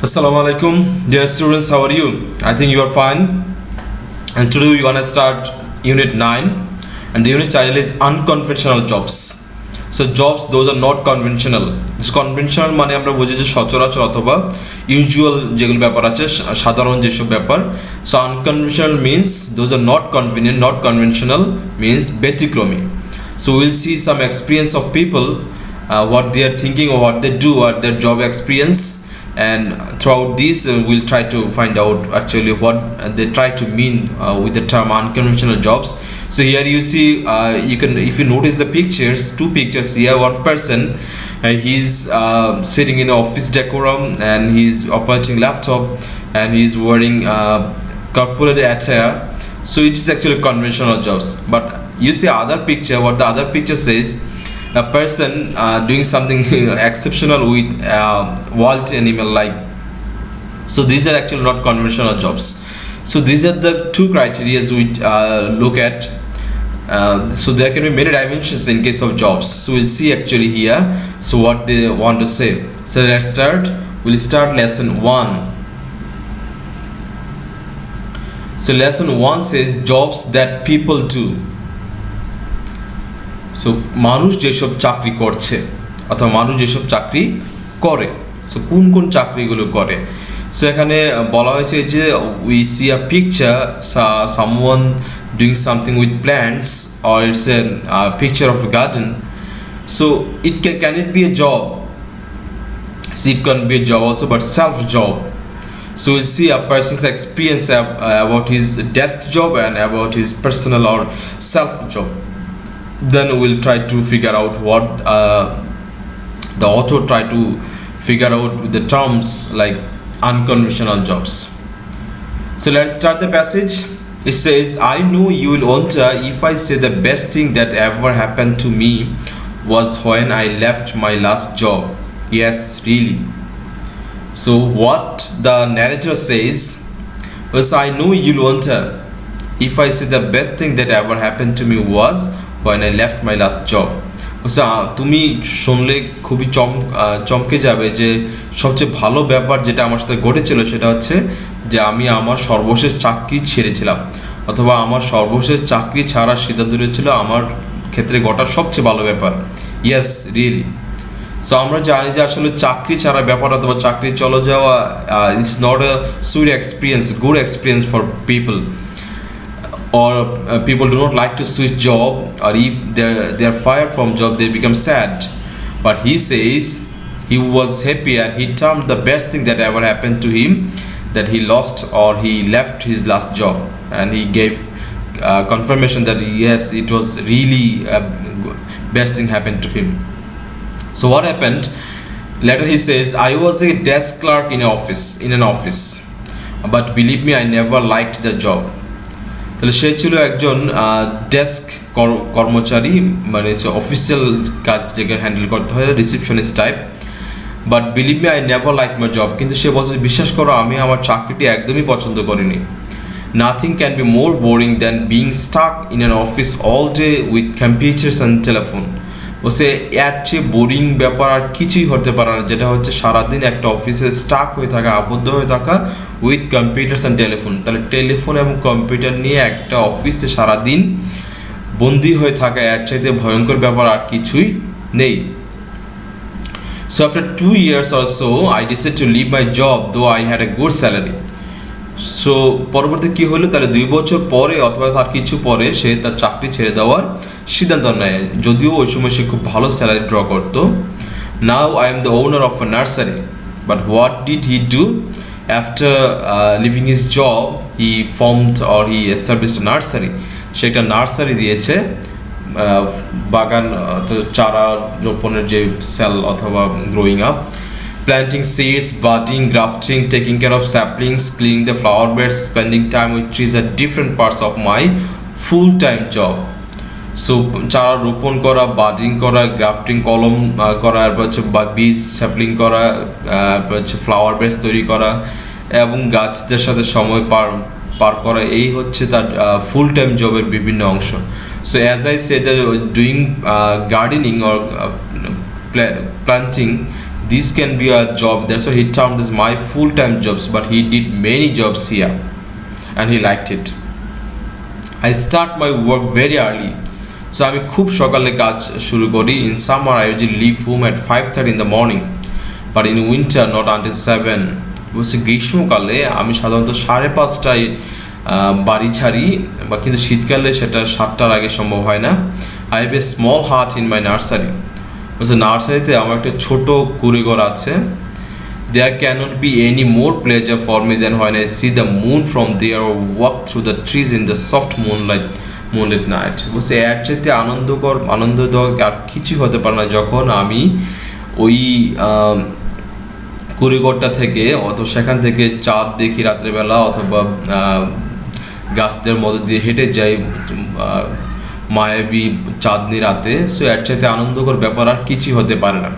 Assalamu alaikum, dear students. How are you? I think you are fine. And today we're gonna start Unit 9, and the unit title is Unconventional Jobs. So jobs, those are not conventional. This conventional মানে আমরা বুঝি যে সচরাচর অথবা usual যেগুলো ব্যাপার আছে, সাধারণ যেসব ব্যাপার. So unconventional means those are not convenient. Not conventional means ব্যতিক্রমী. So we'll see some experience of people, what they are thinking or what they do, what their job experience. And throughout this we'll try to find out actually what they try to mean with the term unconventional jobs. So here you see, you can, if you notice the pictures, two pictures here. One person, he's sitting in office decorum and he's operating laptop and he's wearing corporate attire. So it is actually conventional jobs. But you see other picture, what the other picture says, a person doing something exceptional with wild animal like. So these are actually not conventional jobs. So these are the two criteria we look at. So there can be many dimensions in case of jobs. So we'll see actually here, so what they want to say. So let's start. We'll start lesson 1. So lesson 1 says jobs that people do. So মানুষ যেসব চাকরি করছে অথবা মানুষ যেসব চাকরি করে, so কোন কোন চাকরিগুলো করে. সো এখানে বলা হয়েছে যে we see a picture someone doing something with plants or it's a picture of a garden. So it can it B A job? So it can be a job also, but self job. So we'll see a person's experience about his desk job and about his personal or self job. Then we'll try to figure out what the author try to figure out with the terms like unconventional jobs. So let's start the passage. It says, I know you will wonder if I say the best thing that ever happened to me was when I left my last job. Yes, really. So what the narrator says was, I know you'll wonder if I say the best thing that ever happened to me was when I left my last job. তুমি শুনলে খুবই চমকে যাবে যে সবচেয়ে ভালো ব্যাপার যেটা আমার সাথে ঘটেছিল সেটা হচ্ছে যে আমি আমার সর্বশেষ চাকরি ছেড়েছিলাম, অথবা আমার সর্বশেষ চাকরি ছাড়ার সিদ্ধান্ত নিয়েছিল আমার ক্ষেত্রে ঘটার সবচেয়ে ভালো ব্যাপার। Yes, really. সো আমরা জানি যে আসলে চাকরি ছাড়া ব্যাপার অথবা চাকরি চলে যাওয়া it's not a sweet experience, good experience for people. Or people do not like to switch job, or if they are fired from job they become sad. But he says he was happy and he termed the best thing that ever happened to him that he lost or he left his last job, and he gave confirmation that yes, it was really best thing happened to him. So what happened? Later he says, I was a desk clerk in an office, but believe me, I never liked the job. তাহলে সে ছিল একজন desk কর্মচারী, মানে official কাজ যেটা handle করতে হয়, receptionist type. But believe me, I never like my job. কিন্তু সে বলছে, বিশ্বাস করো আমি আমার চাকরিটি একদমই পছন্দ করিনি। Nothing can be more boring than being stuck in an office all day with computers and telephone. বলছে এর চেয়ে বোরিং ব্যাপার আর কিছুই হতে পারে না, যেটা হচ্ছে সারাদিন একটা অফিসে স্টাক হয়ে থাকা, আবদ্ধ হয়ে থাকা উইথ কম্পিউটার্স অ্যান্ড টেলিফোন। তাহলে টেলিফোন এবং কম্পিউটার নিয়ে একটা অফিসে সারাদিন বন্দি হয়ে থাকা এর চাইতে ভয়ঙ্কর ব্যাপার আর কিছুই নেই। So after 2 years or so I decided to leave my job though I had a good salary. So পরবর্তী কী হলো, তাহলে 2 বছর পরে অথবা তার কিছু পরে সে তার চাকরি ছেড়ে দেওয়ার সিদ্ধান্ত নেয়, যদিও ওই সময় সে খুব ভালো স্যালারি ড্র করতো। Now I am the owner of a nursery. But what did he do after leaving his job? He formed or he established a nursery. সে একটা নার্সারি দিয়েছে, বাগান চারা রোপণের যে সেল অথবা growing up, planting seeds, budding, grafting, taking care of saplings, cleaning the flower beds, spending time with trees are different parts of my full-time job. So চারা রোপণ করা, বাডিং করা, গ্রাফটিং কলম করা, এরপর হচ্ছে বীজ স্যাপলিং করা, এরপর হচ্ছে ফ্লাওয়ার বেস তৈরি করা এবং গাছদের সাথে সময় পার করা, এই হচ্ছে তার ফুল টাইম জবের বিভিন্ন অংশ। So as I say that doing gardening or planting, this can be a job. That's why he termed this my full-time jobs, but he did many jobs here and he liked it. I start my work very early. So আমি খুব সকালে কাজ শুরু করি. In summer I usually leave home at 5:30 in the morning, but in winter not until 7. বলছে গ্রীষ্মকালে আমি সাধারণত 5:30টায় বাড়ি ছাড়ি, বা কিন্তু শীতকালে সেটা 7টার আগে সম্ভব হয় না. I have a small hut in my nursery. বলছে নার্সারিতে আমার একটা ছোট কুঁড়েঘর আছে. There cannot be any more pleasure for me than when I see the moon from there or walk through the trees in the soft moonlit night. বলছে এর চাইতে আনন্দদায়ক আর কিছু হতে পারে না যখন আমি ওই কুঁড়েঘরটা থেকে অথবা সেখান থেকে চাঁদ দেখি রাত্রেবেলা, অথবা গাছদের মধ্যে দিয়ে হেঁটে যাই মায়াবী চাঁদনি রাতে. সো এর চাইতে আনন্দকর ব্যাপার আর কিছু হতে পারে না.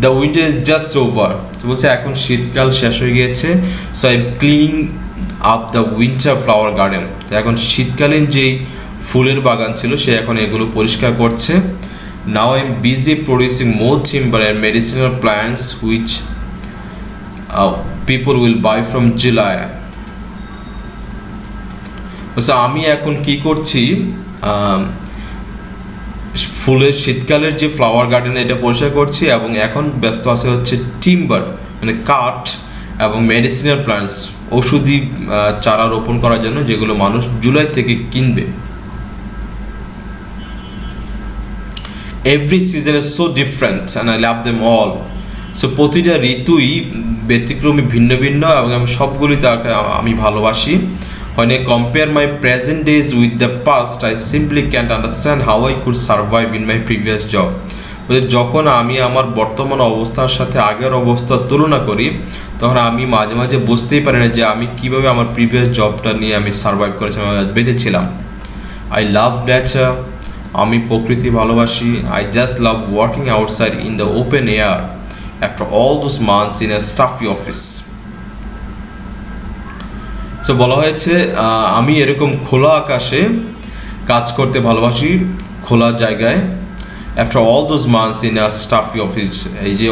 The winter is just over. বলছে এখন শীতকাল শেষ হয়ে গিয়েছে. So I am cleaning up the winter flower garden. এখন শীতকালীন যেই ফুলের বাগান ছিল সে এখন এগুলো পরিষ্কার করছে. নাও I am busy producing more timber and medicinal plants which people will buy from July. বলছে আমি এখন কি করছি, ফুলের শীতকালের যে ফ্লাওয়ার গার্ডেন এটা পরিষ্কার করছি, এবং এখন ব্যস্ত আছে হচ্ছে টিম্বার মানে কাঠ এবং মেডিসিনাল প্ল্যান্টস ঔষধি চারা রোপণ করার জন্য, যেগুলো মানুষ জুলাই থেকে কিনবে. Every season is so different and I love them all. So প্রতিটা ঋতুই ব্যতিক্রমী ভিন্ন ভিন্ন এবং আমি সবগুলি তাকে আমি ভালোবাসি. When I compare my present days with the past, I simply can't understand how I could survive in my previous job. যখন আমি আমার বর্তমান অবস্থার সাথে আগের অবস্থার তুলনা করি, তখন আমি মাঝে মাঝে বুঝতেই পারি না যে আমি কিভাবে আমার প্রিভিয়াস জবটা নিয়ে আমি সার্ভাইভ করেছিলাম, বেঁচেছিলাম. I love nature. আমি প্রকৃতি ভালোবাসি. I just love working outside in the open air after all those months in a stuffy office. So বলা হয়েছে আমি এরকম খোলা আকাশে কাজ করতে ভালোবাসি, খোলা জায়গায়. After all those months in a stuffy office, এই যে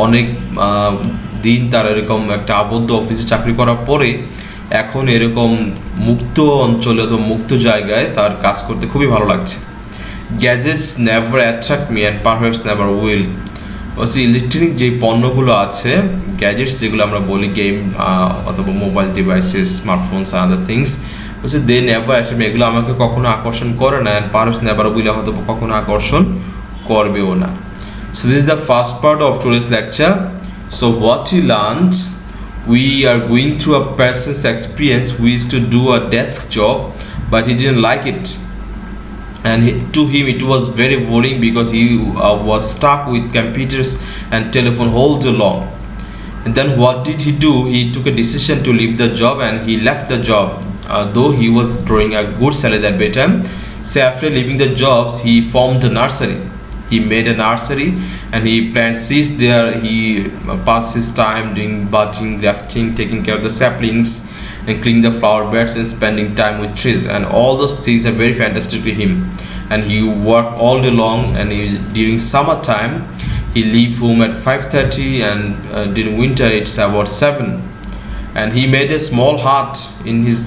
অনেক দিন তার এরকম একটা আবদ্ধ অফিসে চাকরি করার পরে এখন এরকম মুক্ত অঞ্চলে অথবা মুক্ত জায়গায় তার কাজ করতে খুবই ভালো লাগছে. Gadgets never attract me and perhaps never will. বলছি ইলেকট্রনিক যে পণ্যগুলো আছে, গ্যাজেটস যেগুলো আমরা বলি, গেম অথবা mobile devices, smartphones other things, বলছে দে নেভার অ্যাট্রাক্ট মি, এগুলো আমাকে কখনো আকর্ষণ করে না, অ্যান্ড পারহ্যাপস নেভার উইল হয়তো কখনো আকর্ষণ করবেও না. So this is the first part of today's lecture. So what you learned, we are going through a person's experience who used to do a desk job but he didn't like it, and to him it was very boring because he was stuck with computers and telephone all day long. And then what did he do? He took a decision to leave the job and he left the job, though he was drawing a good salary that time. So after leaving the jobs he formed a nursery. He made a nursery and he plants seeds there. He passed his time doing budding, grafting, taking care of the saplings and cleaning the flower beds and spending time with trees, and all those things are very fantastic to him. And he worked all day long, and during summertime he leave home at 5:30, and during winter it's about 7. And he made a small hut in his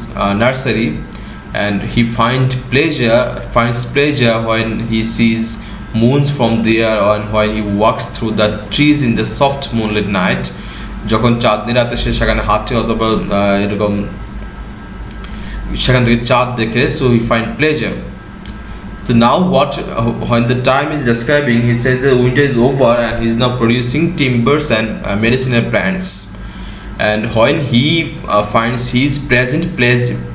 nursery, and he finds pleasure when he sees moons from there, and when he walks through the trees in the soft moonlit night. যখন চাঁদনি রাতে সে সেখানে হাঁটে অথবা এরকম সেখান থেকে চাঁদ দেখে, so he find pleasure. So now when the time is describing, he says the winter is over and he is now producing timbers and medicinal plants. And when he finds his present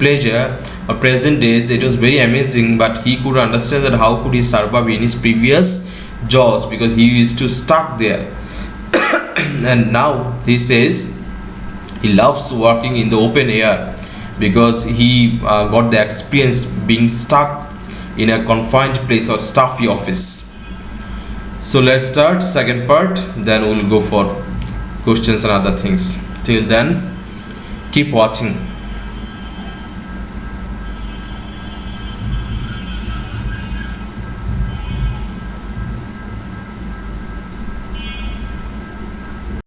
pleasure or present days, it was very amazing, but he could understand that how could he survive in his previous jobs because he used to stuck there. And now he says he loves working in the open air because he got the experience being stuck in a confined place or stuffy office. So let's start second part, then we'll go for questions and other things. Till then, keep watching.